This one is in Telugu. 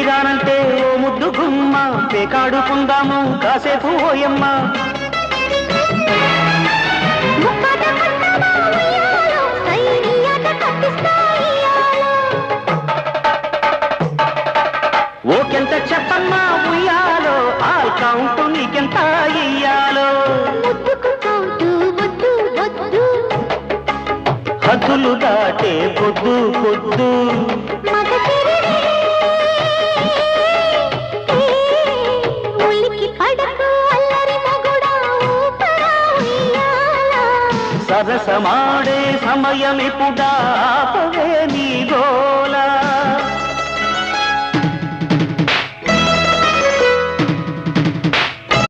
రానంటే ఓ ముద్దు గుమ్మ పేకాడుకుందాము కాసేపు ఓయమ్మ ఓకెంత చెప్పమ్మా ఉయ్యాలో ఆల్ కౌంటు నీకెంత ఇయ్యాలో హద్దులు దాటే పొద్దు పొద్దు సరసమాడే సమయమిపుడా ఆపవే నీ గోల